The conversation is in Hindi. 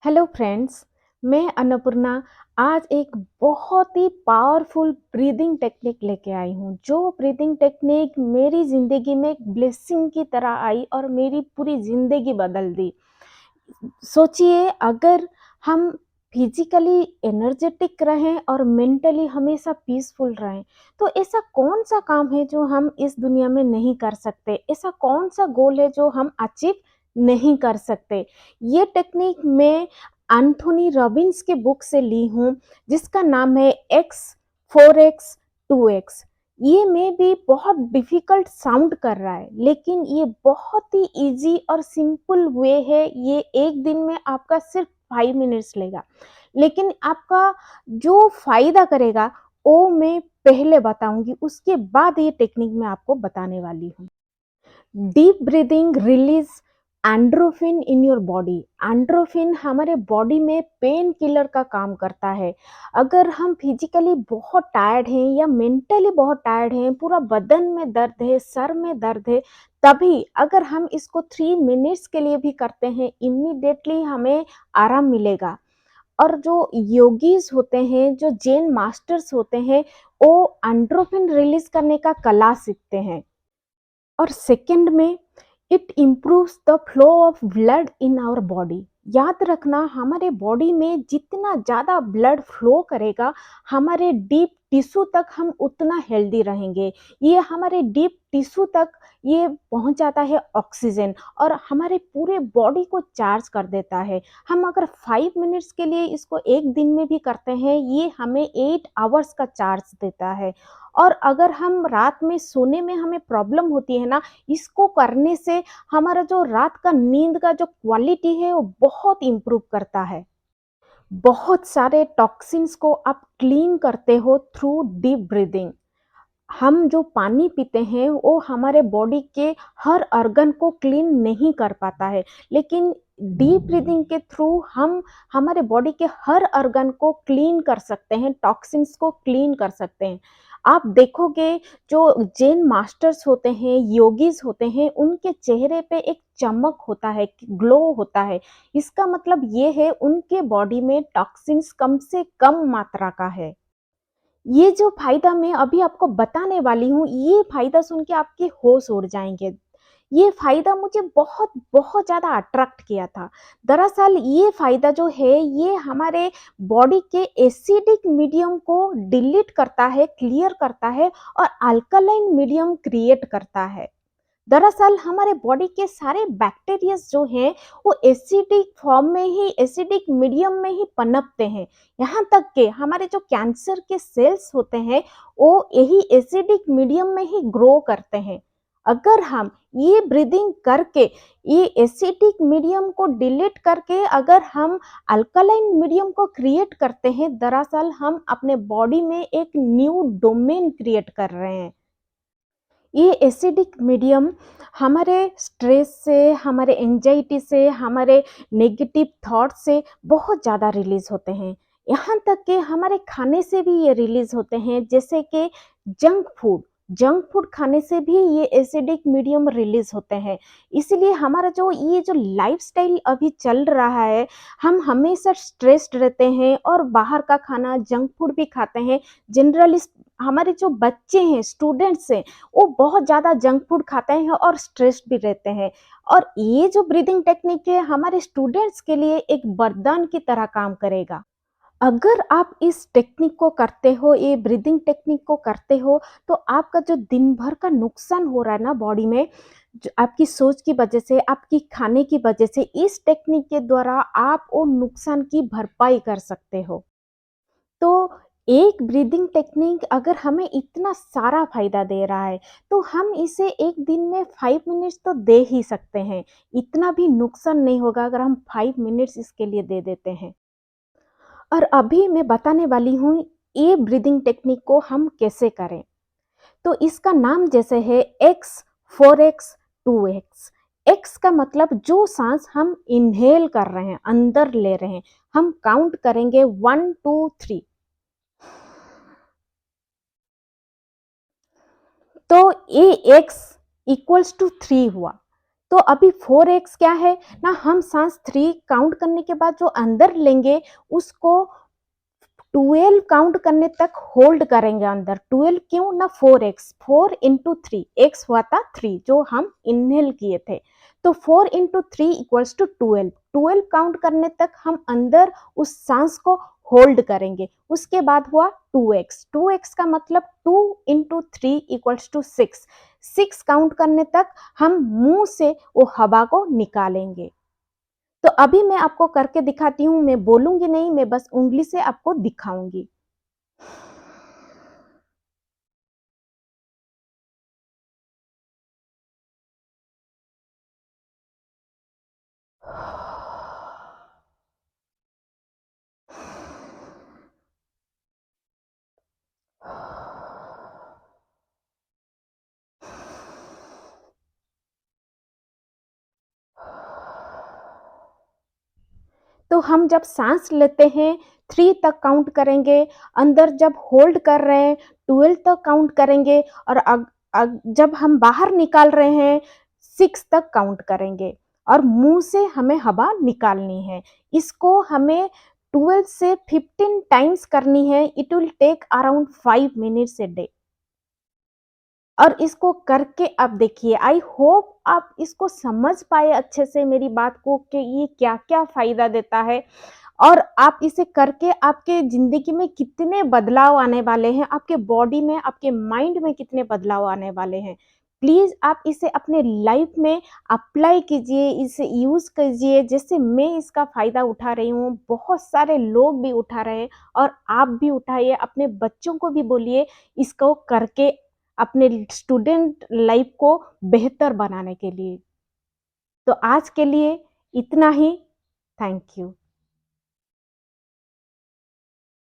Hello friends. मैं अन्नपूर्णा आज एक बहुत ही पावरफुल ब्रीदिंग टेक्निक लेके आई हूँ। जो ब्रीदिंग टेक्निक मेरी ज़िंदगी में एक ब्लेसिंग की तरह आई और मेरी पूरी ज़िंदगी बदल दी। सोचिए, अगर हम फिजिकली एनर्जेटिक रहें और मेंटली हमेशा पीसफुल रहें, तो ऐसा कौन सा काम है जो हम इस दुनिया में नहीं कर सकते? ऐसा कौन सा गोल है जो हम अचीव नहीं कर सकते? ये टेक्निक मैं एंथोनी रॉबिन्स के बुक से ली हूँ, जिसका नाम है एक्स 4x 2x। ये में भी बहुत डिफिकल्ट साउंड कर रहा है, लेकिन ये बहुत ही इजी और सिंपल वे है। ये एक दिन में आपका सिर्फ 5 मिनट्स लेगा, लेकिन आपका जो फायदा करेगा वो मैं पहले बताऊंगी, उसके बाद ये टेक्निक मैं आपको बताने वाली हूँ। Deep breathing release endorphin in your body. Endorphin हमारे बॉडी में पेन किलर का काम करता है। अगर हम फिजिकली बहुत टायर्ड हैं या मेंटली बहुत टायर्ड हैं, पूरा बदन में दर्द है, सर में दर्द है, तभी अगर हम इसको 3 मिनट्स के लिए भी करते हैं, इमीडिएटली हमें आराम मिलेगा। और जो योगीज होते हैं, जो जैन मास्टर्स होते हैं, वो एंड्रोफिन रिलीज करने का कला सीखते हैं। और सेकंड में, it improves the flow of blood in our body. याद रखना, हमारे बॉडी में जितना ज़्यादा ब्लड फ्लो करेगा, हमारे डीप टिश्यू तक हम उतना हेल्दी रहेंगे। ये हमारे डीप टिश्यू तक ये पहुंच जाता है ऑक्सीजन, और हमारे पूरे बॉडी को चार्ज कर देता है। हम अगर 5 मिनट्स के लिए इसको एक दिन में भी करते हैं, ये हमें 8 आवर्स का चार्ज देता है। और अगर हम रात में सोने में हमें प्रॉब्लम होती है ना, इसको करने से हमारा जो रात का नींद का जो क्वालिटी है वो बहुत इम्प्रूव करता है। बहुत सारे टॉक्सिन्स को आप क्लीन करते हो थ्रू डीप ब्रीदिंग। हम जो पानी पीते हैं वो हमारे बॉडी के हर ऑर्गन को क्लीन नहीं कर पाता है, लेकिन डीप ब्रीदिंग के थ्रू हम हमारे बॉडी के हर ऑर्गन को क्लीन कर सकते हैं, टॉक्सिन्स को क्लीन कर सकते हैं। आप देखोगे, जो जैन मास्टर्स होते हैं, योगीज होते हैं, उनके चेहरे पे एक चमक होता है, ग्लो होता है। इसका मतलब ये है उनके बॉडी में टॉक्सिन्स कम से कम मात्रा का है। ये जो फ़ायदा मैं अभी आपको बताने वाली हूँ, ये फ़ायदा सुन के आपके होश उड़ जाएँगे। ये फ़ायदा मुझे बहुत, बहुत ज़्यादा अट्रैक्ट किया था। दरअसल ये फ़ायदा जो है, ये हमारे बॉडी के एसिडिक मीडियम को डिलीट करता है, क्लियर करता है और अल्कलाइन मीडियम क्रिएट करता है। दरअसल हमारे बॉडी के सारे बैक्टीरियाज जो हैं, वो एसिडिक फॉर्म में ही, एसिडिक मीडियम में ही पनपते हैं। यहाँ तक कि हमारे जो कैंसर के सेल्स होते हैं, वो यही एसिडिक मीडियम में ही ग्रो करते हैं। अगर हम ये ब्रीदिंग करके, ये एसिडिक मीडियम को डिलीट करके अगर हम अल्कलाइन मीडियम को क्रिएट करते हैं, दरअसल हम अपने बॉडी में एक न्यू डोमेन क्रिएट कर रहे हैं। ये एसिडिक मीडियम हमारे स्ट्रेस से, हमारे एंजाइटी से, हमारे नेगेटिव थॉट से बहुत ज़्यादा रिलीज़ होते हैं। यहाँ तक कि हमारे खाने से भी ये रिलीज़ होते हैं, जैसे कि जंक फूड। जंक फूड खाने से भी ये एसिडिक मीडियम रिलीज़ होते हैं। इसीलिए हमारा जो ये जो लाइफ़स्टाइल अभी चल रहा है, हम हमेशा स्ट्रेस्ड रहते हैं और बाहर का खाना, जंक फूड भी खाते हैं। जनरली हमारे जो बच्चे हैं, स्टूडेंट्स हैं, वो बहुत ज़्यादा जंक फूड खाते हैं और स्ट्रेस्ड भी रहते हैं। और ये जो ब्रीदिंग टेक्निक है, हमारे स्टूडेंट्स के लिए एक वरदान की तरह काम करेगा। अगर आप इस टेक्निक को करते हो, ये ब्रीदिंग टेक्निक को करते हो, तो आपका जो दिन भर का नुकसान हो रहा है ना बॉडी में, आपकी सोच की वजह से, आपकी खाने की वजह से, इस टेक्निक के द्वारा आप वो नुकसान की भरपाई कर सकते हो। तो एक ब्रीदिंग टेक्निक अगर हमें इतना सारा फ़ायदा दे रहा है, तो हम इसे एक दिन में 5 मिनट्स तो दे ही सकते हैं। इतना भी नुकसान नहीं होगा अगर हम 5 मिनट्स इसके लिए दे देते हैं। और अभी मैं बताने वाली हूँ, ये ब्रीदिंग टेक्निक को हम कैसे करें। तो इसका नाम जैसे है एक्स 4x 2x। एक्स का मतलब जो सांस हम इनहेल कर रहे हैं, अंदर ले रहे हैं, हम काउंट करेंगे 1 2 3। तो ए एक्स इक्वल्स टू 3 हुआ। तो अभी 4x क्या है ना, हम साँस 3 काउंट करने के बाद जो अंदर लेंगे उसको 12 काउंट करने तक होल्ड करेंगे अंदर। 12 क्यों ना, 4x, 4 इंटू 3, x हुआ था 3 जो हम इनहेल किए थे। तो 4 इंटू 3 इक्वल्स टू 12। 12 काउंट करने तक हम अंदर उस सांस को होल्ड करेंगे। उसके बाद हुआ 2x। 2x का मतलब 2 इंटू 3 इक्वल्स टू 6। 6 काउंट करने तक हम मुंह से वो हवा को निकालेंगे। तो अभी मैं आपको करके दिखाती हूँ, मैं बोलूँगी नहीं, मैं बस उँगली से आपको दिखाऊँगी। तो हम जब साँस लेते हैं 3 तक काउंट करेंगे, अंदर जब होल्ड कर रहे हैं 12 तक काउंट करेंगे और जब हम बाहर निकाल रहे हैं 6 तक काउंट करेंगे और मुँह से हमें हवा निकालनी है। इसको हमें 12 से 15 टाइम्स करनी है। It will take around 5 minutes a day. और इसको करके आप देखिए। आई होप आप इसको समझ पाए अच्छे से मेरी बात को कि ये क्या-क्या फ़ायदा देता है और आप इसे करके आपके ज़िंदगी में कितने बदलाव आने वाले हैं, आपके बॉडी में, आपके माइंड में कितने बदलाव आने वाले हैं। प्लीज़ आप इसे अपने लाइफ़ में अप्लाई कीजिए, इसे यूज़ कीजिए। जैसे मैं इसका फ़ायदा उठा रही हूँ, बहुत सारे लोग भी उठा रहे हैं और आप भी उठाइए, अपने बच्चों को भी बोलिए इसको करके अपने स्टूडेंट लाइफ को बेहतर बनाने के लिए। तो आज के लिए इतना ही। Thank you.